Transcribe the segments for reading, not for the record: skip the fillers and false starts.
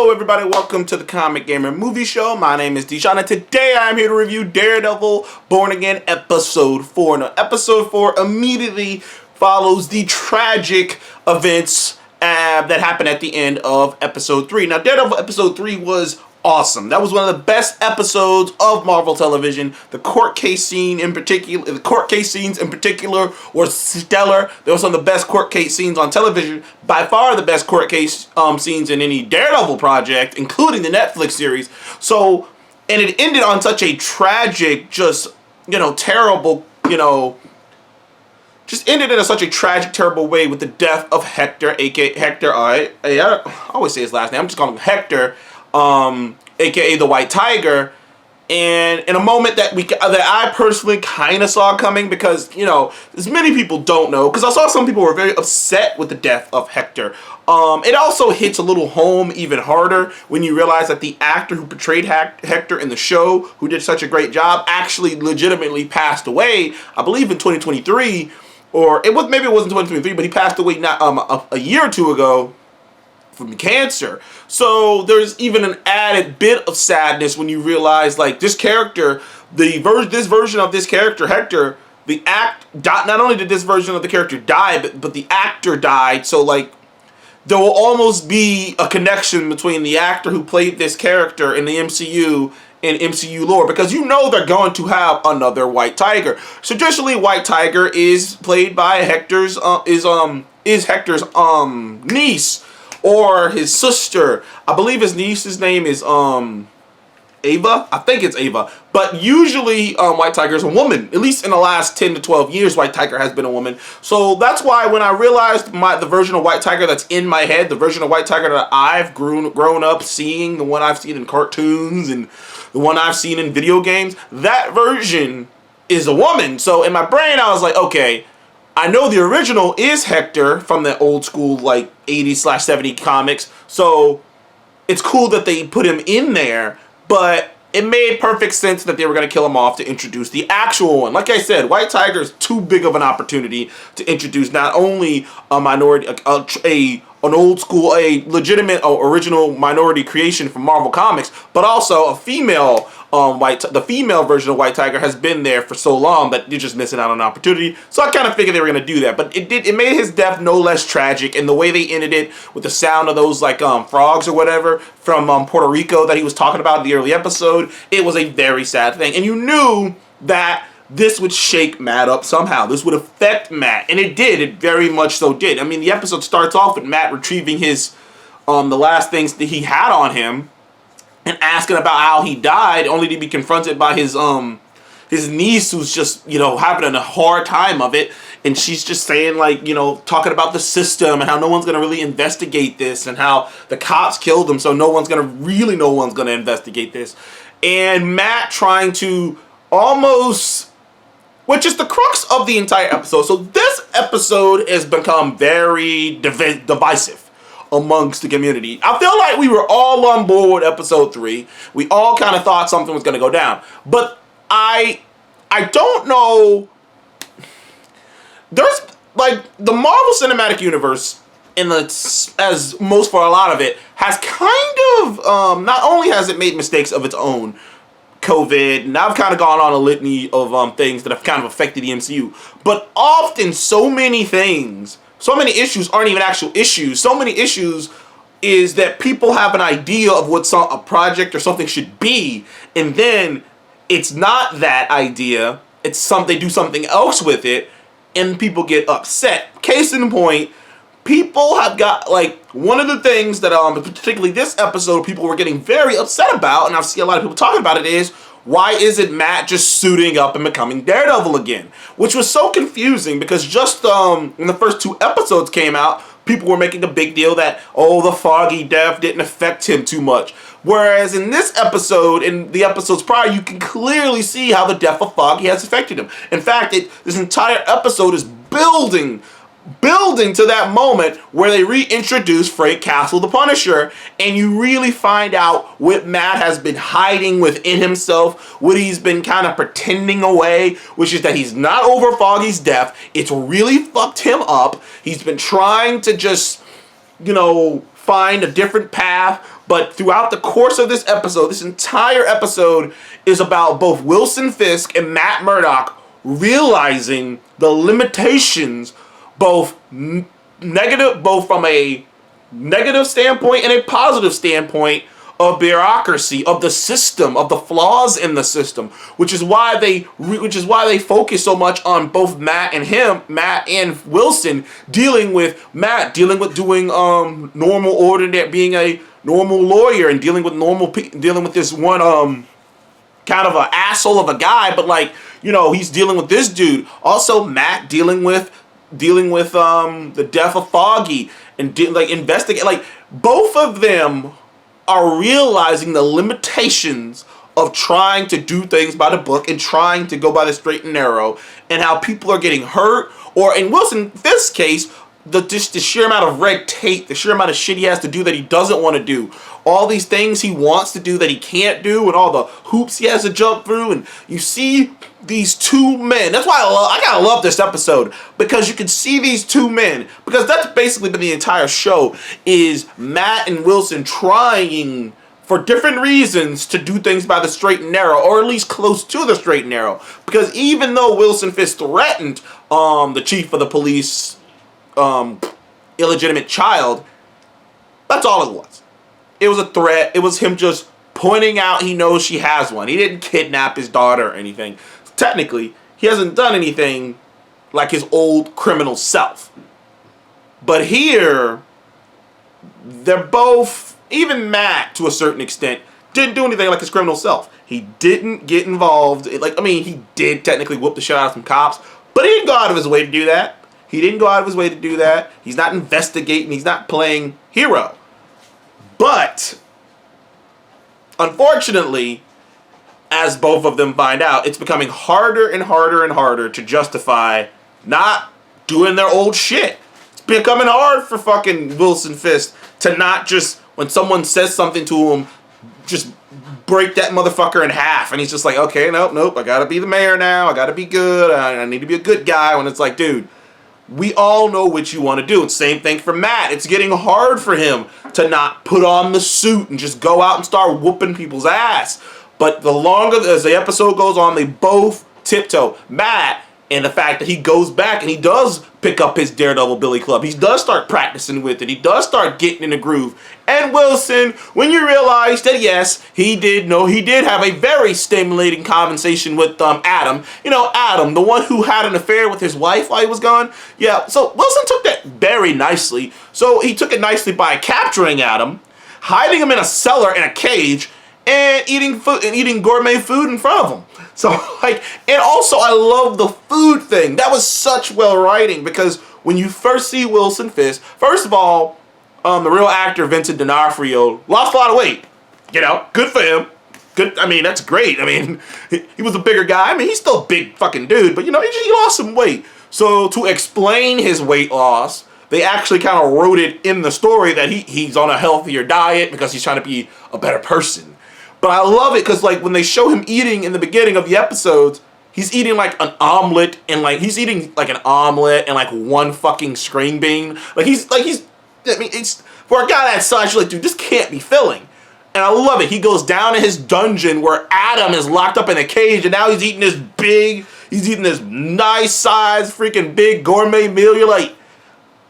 Hello everybody, welcome to the Comic Gamer Movie Show. My name is Deshaun and today I'm here to review Daredevil Born Again Episode 4. Now Episode 4 immediately follows the tragic events that happened at the end of Episode 3. Now Daredevil Episode 3 was awesome. That was one of the best episodes of Marvel television. The court case scenes in particular were stellar. They were some of the best court case scenes on television. By far the best court case scenes in any Daredevil project, including the Netflix series. So, and it ended on such a tragic, terrible, just ended in such a tragic, terrible way with the death of Hector, aka Hector. I always say his last name. I'm just calling him Hector. AKA the White Tiger, and in a moment that I personally kind of saw coming because, as many people don't know, because I saw some people were very upset with the death of Hector. It also hits a little home even harder when you realize that the actor who portrayed Hector in the show, who did such a great job, actually legitimately passed away, I believe in 2023, or maybe it wasn't 2023, but he passed away not a year or two ago from cancer. So there's even an added bit of sadness when you realize, like, this character, this version of this character, Hector, not only did this version of the character die, but the actor died. So, like, there will almost be a connection between the actor who played this character in the MCU and MCU lore, because they're going to have another White Tiger. So traditionally, White Tiger is played by Hector's niece or his sister. I believe his niece's name is Ava. I think it's Ava. But usually White Tiger is a woman. At least in the last 10 to 12 years, White Tiger has been a woman. So that's why when I realized the version of White Tiger that's in my head, the version of White Tiger that I've grown up seeing, the one I've seen in cartoons and the one I've seen in video games, that version is a woman. So in my brain, I was like, okay, I know the original is Hector from the old school, like, 80s/70 comics, so it's cool that they put him in there, but it made perfect sense that they were going to kill him off to introduce the actual one. Like I said, White Tiger is too big of an opportunity to introduce not only a minority, an old school, a legitimate original minority creation from Marvel Comics, but also a female the female version of White Tiger has been there for so long that you're just missing out on an opportunity. So I kind of figured they were going to do that, but it made his death no less tragic, and the way they ended it with the sound of those frogs or whatever from Puerto Rico that he was talking about in the early episode, it was a very sad thing, and you knew that this would shake Matt up somehow. This would affect Matt, and it did. It very much so did. I mean, the episode starts off with Matt retrieving his the last things that he had on him, and asking about how he died, only to be confronted by his niece, who's just, having a hard time of it, and she's just saying, talking about the system and how no one's gonna really investigate this, and how the cops killed him, so no one's gonna investigate this, and Matt trying to almost, which is the crux of the entire episode. So this episode has become very divisive amongst the community. I feel like we were all on board with Episode 3. We all kind of thought something was going to go down. But I don't know. There's, the Marvel Cinematic Universe, as most for a lot of it, has kind of, not only has it made mistakes of its own, COVID, and I've kind of gone on a litany of things that have kind of affected the MCU, but often so many issues aren't even actual issues. So many issues is that people have an idea of what a project or something should be, and then it's not that idea. They do something else with it, and people get upset. Case in point, people have got, one of the things that, particularly this episode, people were getting very upset about, and I see a lot of people talking about it, is why isn't Matt just suiting up and becoming Daredevil again? Which was so confusing because just when the first 2 episodes came out, people were making a big deal that, the Foggy death didn't affect him too much. Whereas in this episode, in the episodes prior, you can clearly see how the death of Foggy has affected him. In fact, this entire episode is building to that moment where they reintroduce Frank Castle the Punisher, and you really find out what Matt has been hiding within himself, what he's been kind of pretending away, which is that he's not over Foggy's death. It's really fucked him up. He's been trying to just, find a different path But throughout the course of this episode, this entire episode is about both Wilson Fisk and Matt Murdock realizing the limitations, both from a negative standpoint and a positive standpoint of bureaucracy, of the system, of the flaws in the system, which is why they focus so much on both Matt and Wilson dealing with doing normal ordinary, being a normal lawyer and dealing with this one kind of an asshole of a guy, but like, you know, he's dealing with this dude. Also, Matt dealing with the death of Foggy and investigate. Like, both of them are realizing the limitations of trying to do things by the book and trying to go by the straight and narrow, and how people are getting hurt, or in Wilson Fisk's case, the sheer amount of red tape, the sheer amount of shit he has to do that he doesn't want to do, all these things he wants to do that he can't do, and all the hoops he has to jump through. And you see these two men. That's why I gotta love this episode, because you can see these two men, because that's basically been the entire show, is Matt and Wilson trying for different reasons to do things by the straight and narrow, or at least close to the straight and narrow. Because even though Wilson Fisk threatened the chief of the police illegitimate child, that's all it was. It was a threat. It was him just pointing out he knows she has one. He didn't kidnap his daughter or anything. Technically, he hasn't done anything like his old criminal self. But here, they're both, even Matt to a certain extent, didn't do anything like his criminal self. He didn't get involved. He did technically whoop the shit out of some cops, but he didn't go out of his way to do that. He's not investigating. He's not playing hero. But, unfortunately, as both of them find out, it's becoming harder and harder and harder to justify not doing their old shit. It's becoming hard for fucking Wilson Fisk to not just, when someone says something to him, just break that motherfucker in half. And he's just like, okay, nope, I gotta be the mayor now. I gotta be good. I need to be a good guy. When it's like, dude, we all know what you want to do. And same thing for Matt. It's getting hard for him to not put on the suit and just go out and start whooping people's ass. But the longer as the episode goes on, they both tiptoe. Matt, and the fact that he goes back and he does pick up his Daredevil Billy Club. He does start practicing with it. He does start getting in the groove. And Wilson, when you realize that, yes, he did have a very stimulating conversation with Adam. You know, Adam, the one who had an affair with his wife while he was gone. Yeah, so Wilson took that very nicely. So he took it nicely by capturing Adam, hiding him in a cellar in a cage, and eating gourmet food in front of him. So, and also I love the food thing. That was such well writing, because when you first see Wilson Fisk, first of all, the real actor Vincent D'Onofrio lost a lot of weight. You know, good for him. Good. I mean, that's great. I mean, he was a bigger guy. I mean, he's still a big fucking dude, but you know, he lost some weight. So to explain his weight loss, they actually kind of wrote it in the story that he's on a healthier diet because he's trying to be a better person. But I love it because, like, when they show him eating in the beginning of the episodes, he's eating like an omelet and one fucking string bean. It's for a guy that size, you're like, dude, this can't be filling. And I love it. He goes down to his dungeon where Adam is locked up in a cage, and now he's eating this nice size freaking big gourmet meal. You're like,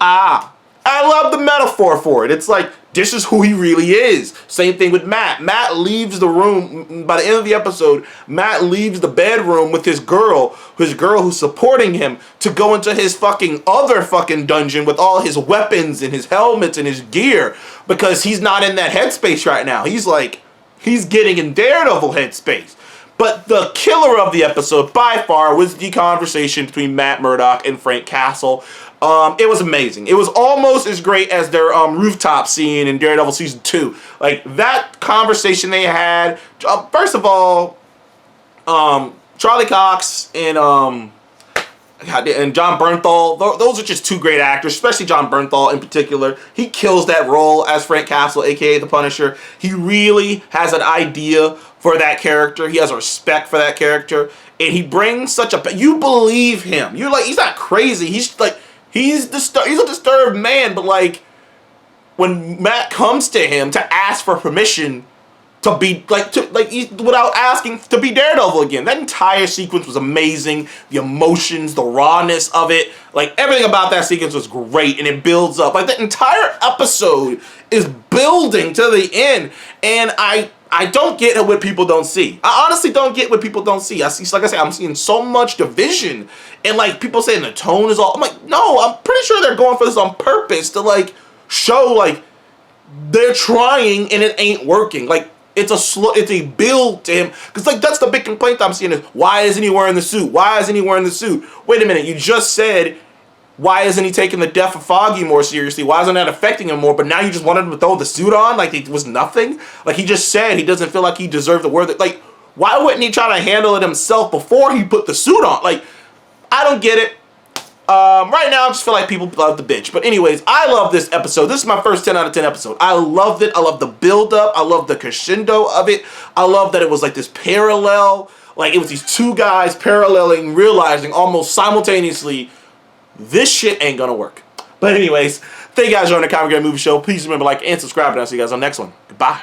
I love the metaphor for it. It's like, this is who he really is. Same thing with Matt. Matt leaves the room, by the end of the episode, Matt leaves the bedroom with his girl who's supporting him, to go into his other fucking dungeon with all his weapons and his helmets and his gear, because he's not in that headspace right now. He's getting in Daredevil headspace. But the killer of the episode, by far, was the conversation between Matt Murdock and Frank Castle. It was amazing. It was almost as great as their rooftop scene in Daredevil Season 2. Like, that conversation they had, first of all, Charlie Cox and John Bernthal, those are just two great actors, especially John Bernthal in particular. He kills that role as Frank Castle, a.k.a. the Punisher. He really has an idea for that character. He has a respect for that character. And he brings you believe him. You're like, he's not crazy. He's a disturbed man, but like, when Matt comes to him to ask for permission to be without asking to be Daredevil again. That entire sequence was amazing. The emotions, the rawness of it, like everything about that sequence was great, and it builds up. Like the entire episode is building to the end, and I don't get what people don't see. I honestly don't get what people don't see. I see, like I said, I'm seeing so much division, and like people saying the tone is all. I'm like, no, I'm pretty sure they're going for this on purpose to like show like they're trying and it ain't working. Like it's a build to him, because like that's the big complaint I'm seeing is, why isn't he wearing the suit? Why isn't he wearing the suit? Wait a minute, you just said, why isn't he taking the death of Foggy more seriously? Why isn't that affecting him more? But now you just wanted him to throw the suit on like it was nothing? Like he just said he doesn't feel like he deserved the word. Like, why wouldn't he try to handle it himself before he put the suit on? Like, I don't get it. Right now I just feel like people love the bitch. But anyways, I love this episode. This is my first 10 out of 10 episode. I loved it. I love the build up. I love the crescendo of it. I love that it was like this parallel. Like it was these two guys paralleling, realizing almost simultaneously, this shit ain't gonna work. But anyways, thank you guys for joining the Comic Guy Movie Show. Please remember to like and subscribe, and I'll see you guys on the next one. Goodbye.